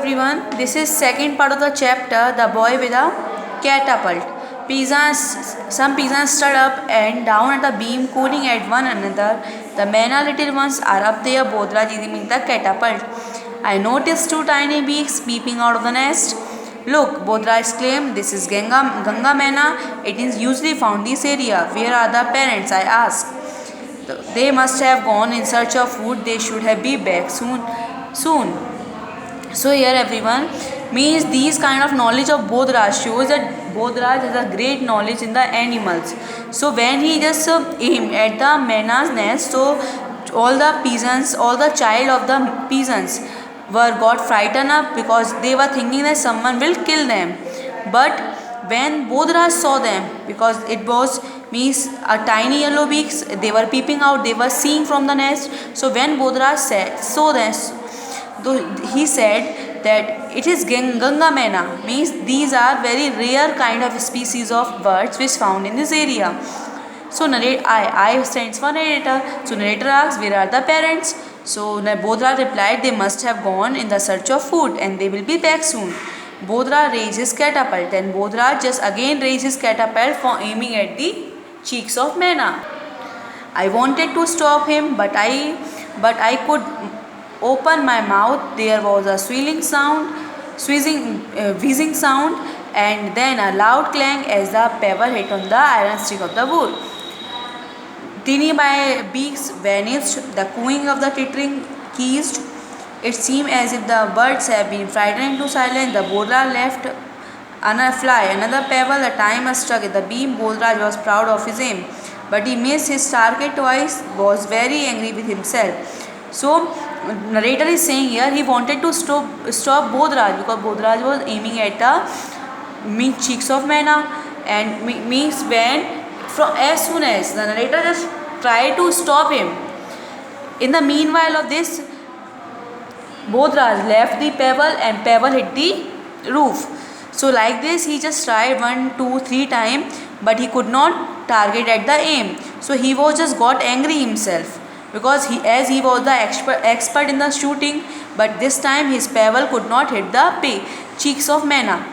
everyone, this is second part of the chapter, The Boy with a Catapult. Some pigeons stood up and down at the beam, calling at one another. The manna little ones are up there, Bodhraj aiming the catapult. I noticed two tiny beaks peeping out of the nest. Look, Bodhraj exclaimed, this is Ganga manna. It is usually found in this area. Where are the parents? I asked. They must have gone in search of food. They should have be back soon. So here everyone, means these kind of knowledge of Bodhraj shows that Bodhraj has a great knowledge in the animals. So when he just aimed at the manna's nest, so all the peasants, all the child of the peasants got frightened up because they were thinking that someone will kill them. But when Bodhraj saw them, because it was means a tiny yellow beaks, they were peeping out, they were seeing from the nest. So when Bodhraj saw this, he said that it is Ganga manna, means these are very rare kind of species of birds which found in this area. So I stands for narrator. So narrator asks, where are the parents? So Bodhraj replied, they must have gone in the search of food and they will be back soon. Bodhraj raised his catapult, then Bodhraj just again raised his catapult for aiming at the cheeks of manna. I wanted to stop him, but I could open my mouth. There was a whizzing sound, and then a loud clang as the pebble hit on the iron stick of the wood. Tiny beaks vanished. The cooing of the twittering ceased. It seemed as if the birds had been frightened into silence. The Bodhraj left another pebble. The time struck at the beam. Bodhraj was proud of his aim, but he missed his target twice. Was very angry with himself. So narrator is saying here he wanted to stop Bodhraj because Bodhraj was aiming at the cheeks of manna, and means when from as soon as the narrator just tried to stop him. In the meanwhile of this, Bodhraj left the pebble and pebble hit the roof. So like this he just tried 1, 2, 3 times, but he could not target at the aim. So he was just got angry himself because he was the expert in the shooting, but this time his pebble could not hit the cheeks of manna.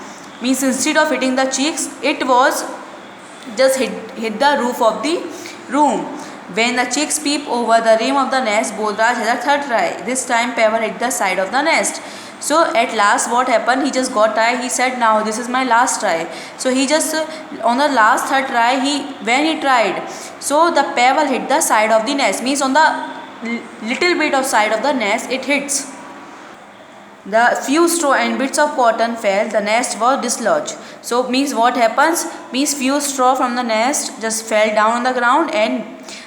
Means instead of hitting the cheeks, it was just hit the roof of the room. When the chicks peep over the rim of the nest, Bodhraj has a third try. This time pebble hit the side of the nest. So at last what happened, he just got tired. He said, now this is my last try. So he just on the last third try, when he tried, so the pebble hit the side of the nest, means on the little bit of side of the nest it hits. The few straw and bits of cotton fell, the nest was dislodged. So means what happens, means few straw from the nest just fell down on the ground and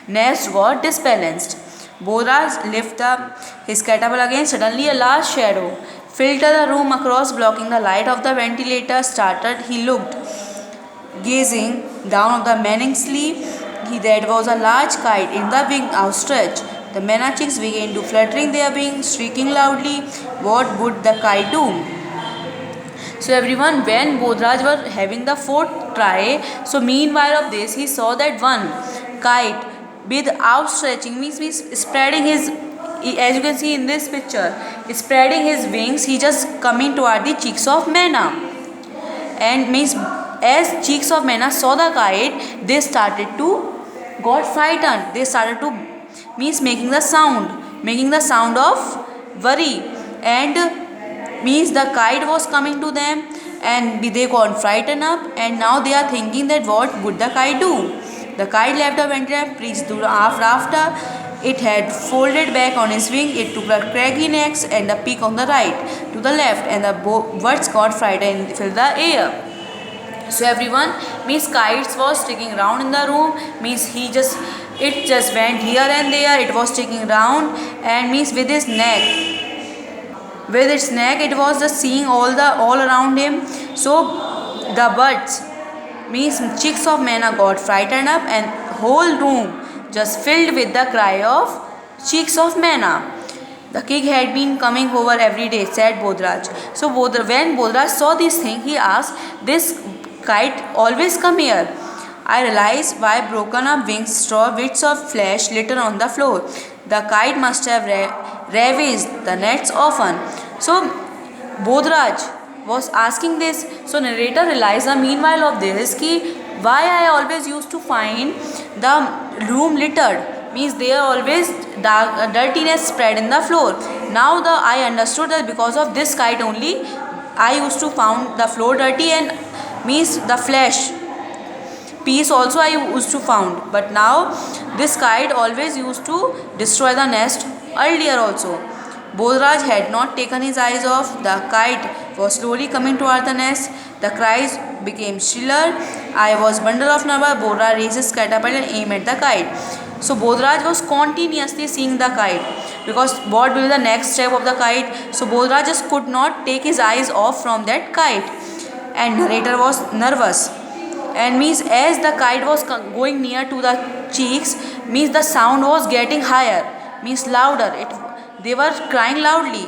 nest got disbalanced. Bodhraj lifted his catapult again. Suddenly a large shadow filled the room across, blocking the light of the ventilator. He looked, gazing down on the manning sleeve. There was a large kite in the wing outstretched. The manna chicks began to fluttering their wings, shrieking loudly. What would the kite do? So everyone, when Bodhraj was having the fourth try, so meanwhile of this, he saw that one kite with outstretching, means spreading his, as you can see in this picture, spreading his wings, he just coming toward the cheeks of manna. And means as cheeks of manna saw the kite, they started to got frightened. They started to means making the sound of worry, and means the kite was coming to them and they got frightened up, and now they are thinking that what would the kite do. The kite left the ventilator, reached to the after. It had folded back on his wing. It took the craggy necks and the peak on the right to the left, and the birds got frightened and filled the air. So everyone, means kites was sticking around in the room, means it just went here and there, it was sticking around, and means with its neck it was just seeing all around him. So the birds, means chicks of manna got frightened up, and whole room just filled with the cry of chicks of manna. The king had been coming over every day, said Bodhraj. So when Bodhraj saw this thing, he asked, this kite always come here? I realized why broken up wings, straw, bits of flesh litter on the floor. The kite must have ravaged the nets often. So Bodhraj was asking this. So narrator realized the meanwhile of this ki why I always used to find the room littered, means there always dirtiness spread in the floor. Now I understood that because of this kite only I used to found the floor dirty, and means the flesh piece also I used to found. But now this kite always used to destroy the nest earlier also. Bodhraj had not taken his eyes off. The kite was slowly coming toward the nest. The cries became shriller. I was bundle of nerve. Bodhraj raised his catapult and aimed at the kite. So Bodhraj was continuously seeing the kite, because what will be the next step of the kite. So Bodhraj just could not take his eyes off from that kite, and narrator was nervous. And means as the kite was going near to the cheeks, means the sound was getting higher, means louder. They were crying loudly.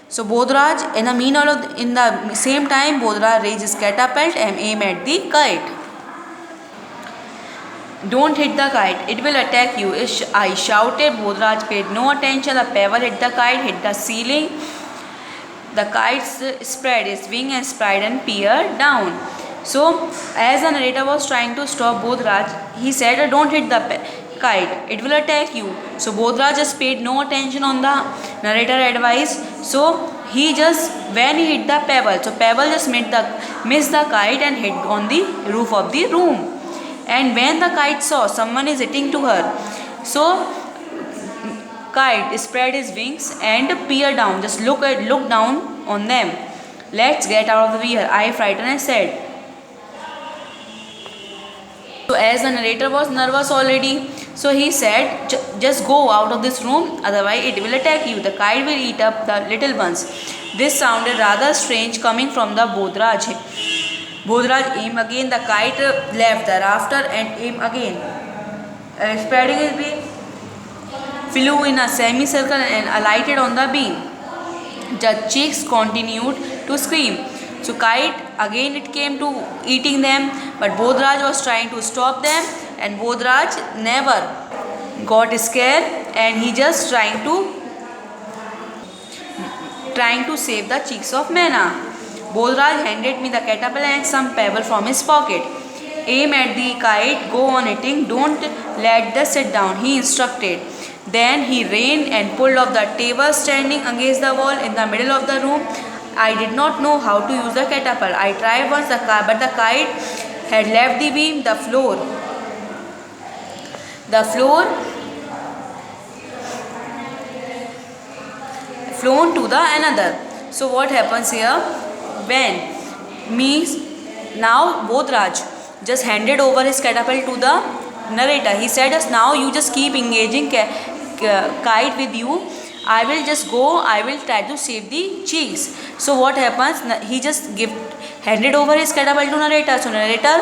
So Bodhraj, in the same time, Bodhraj raised his catapult and aimed at the kite. Don't hit the kite, it will attack you, I shouted. Bodhraj paid no attention. The pebble hit the kite, hit the ceiling. The kite spread its wing and spread and peered down. So as the narrator was trying to stop Bodhraj, he said, don't hit the kite, it will attack you. So Bodhraj just paid no attention on the narrator advice. So he just, when he hit the pebble, so pebble just missed the kite and hit on the roof of the room. And when the kite saw someone is hitting to her, so kite spread his wings and peered down, just look down on them. Let's get out of the here, I frightened and said. So as the narrator was nervous already, so he said, just go out of this room, otherwise it will attack you. The kite will eat up the little ones. This sounded rather strange coming from the Bodhraj. Bodhraj aimed again. The kite left the rafter and aimed again. Spreading his wing, flew in a semicircle and alighted on the beam. The chicks continued to scream. So kite again it came to eating them, but Bodhraj was trying to stop them, and Bodhraj never got scared, and he just trying to save the chicks of Maina. Bodhraj handed me the catapult and some pebble from his pocket. Aim at the kite, go on hitting, don't let the sit down, he instructed. Then he ran and pulled off the table standing against the wall in the middle of the room. I did not know how to use the catapult. I tried once, but the kite had left the beam, the floor flown to the another. So what happens here? When means now Bodhraj just handed over his catapult to the narrator. He said, "Us now you just keep engaging kite with you. I will just go. I will try to save the cheeks." So what happens? He just handed over his catapult to narrator. So narrator,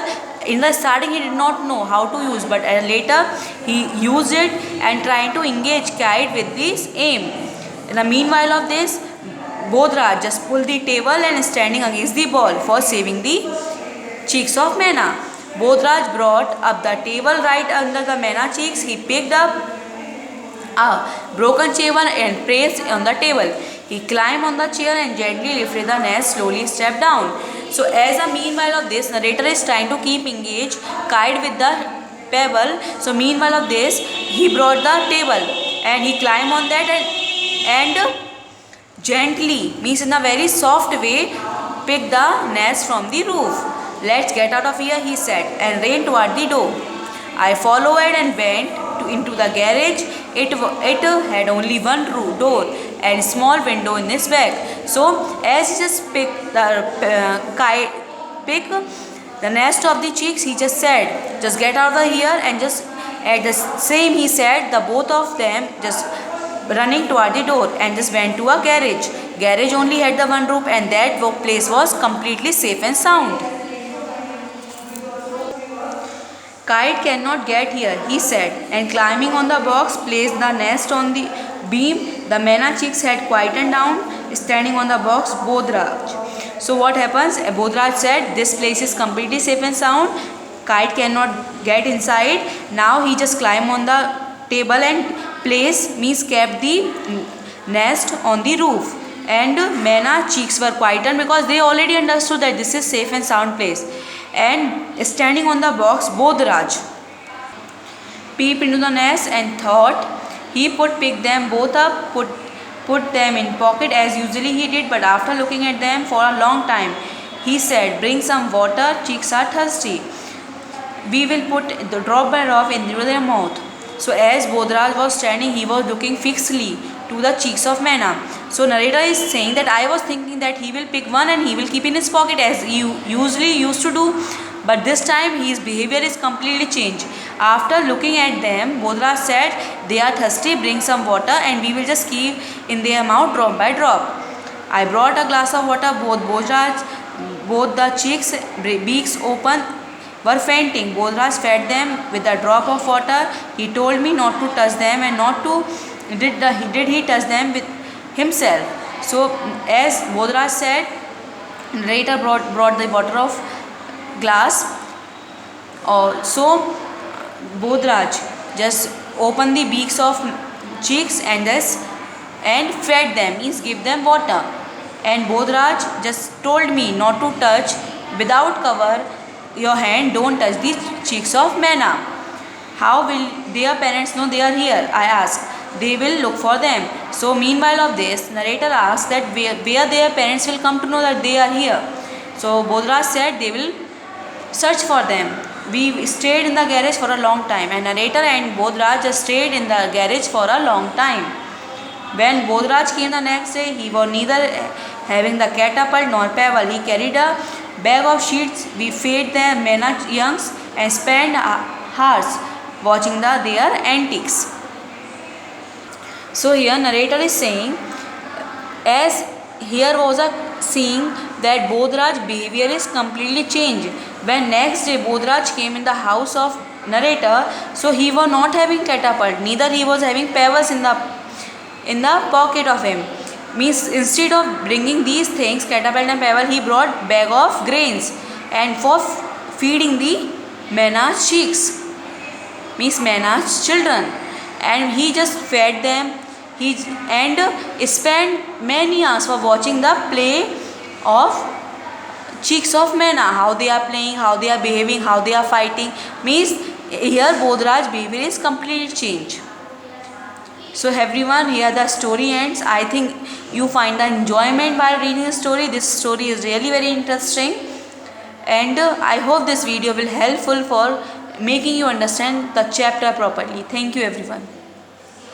in the starting he did not know how to use, but later he used it and trying to engage kite with this aim. In the meanwhile of this, Bodhraj just pulled the table and standing against the ball for saving the cheeks of Maina. Bodhraj brought up the table right under the Maina cheeks. He picked up a broken chair and placed on the table. He climbed on the chair and gently lifted the nest, slowly stepped down. So as a meanwhile of this, narrator is trying to keep engaged kite with the pebble. So meanwhile of this, he brought the table and he climbed on that and gently, means in a very soft way, picked the nest from the roof. "Let's get out of here," he said, and ran toward the door. I followed and went into the garage. It had only one door and small window in its back. So as he just picked the nest of the chicks, he just said, "Just get out of here," and just at the same he said, the both of them just running toward the door and just went to a garage. Garage only had the one roof, and that place was completely safe and sound. "Kite cannot get here," he said, and climbing on the box, placed the nest on the beam. The Maina chicks had quietened down, standing on the box. Bodhraj. So what happens? Bodhraj said, "This place is completely safe and sound. Kite cannot get inside." Now he just climbed on the table and kept the nest on the roof. and Mena's cheeks were quietened because they already understood that this is safe and sound place. And standing on the box, Bodhraj peeped into the nest and thought he would pick them both up, put them in pocket as usually he did, but after looking at them for a long time, he said, "Bring some water, cheeks are thirsty. We will put the drop by drop into their mouth." So as Bodhraj was standing, he was looking fixedly to the cheeks of Mena. So narrator is saying that I was thinking that he will pick one and he will keep in his pocket as he usually used to do. But this time his behavior is completely changed. After looking at them, Bodhraj said, "They are thirsty, bring some water and we will just keep in their mouth drop by drop." I brought a glass of water, both the cheeks, beaks open, were fainting. Bodhraj fed them with a drop of water. He told me not to touch them and not to did he touch them with himself. So as Bodhraj said, narrator brought the water of glass. So Bodhraj just opened the beaks of cheeks and fed them, means give them water. And Bodhraj just told me not to touch without cover your hand, don't touch the cheeks of Mena. How will their parents know they are here? I asked. They will look for them. So meanwhile of this, narrator asked that where their parents will come to know that they are here. So Bodhraj said they will search for them. We stayed in the garage for a long time, and narrator and Bodhraj just stayed in the garage for a long time. When Bodhraj came the next day, he was neither having the catapult nor pebble. He carried a bag of sheets. We fed the Mena youngs and spent hours watching their antics. So here narrator is saying, as here was a scene that Bodhraj's behavior is completely changed. When next day Bodhraj came in the house of narrator, so he was not having catapult, neither he was having pebbles in the pocket of him. Means instead of bringing these things, catapult and pebble, he brought bag of grains and for feeding the Mena's cheeks, means Mena's children, and he just fed them. And spent many hours for watching the play of cheeks of Mena, how they are playing, how they are behaving, how they are fighting. Means here Bodhraj's behavior is completely changed. So everyone, here the story ends. I think you find the enjoyment while reading the story. This story is really very interesting, and I hope this video will helpful for making you understand the chapter properly. Thank you everyone.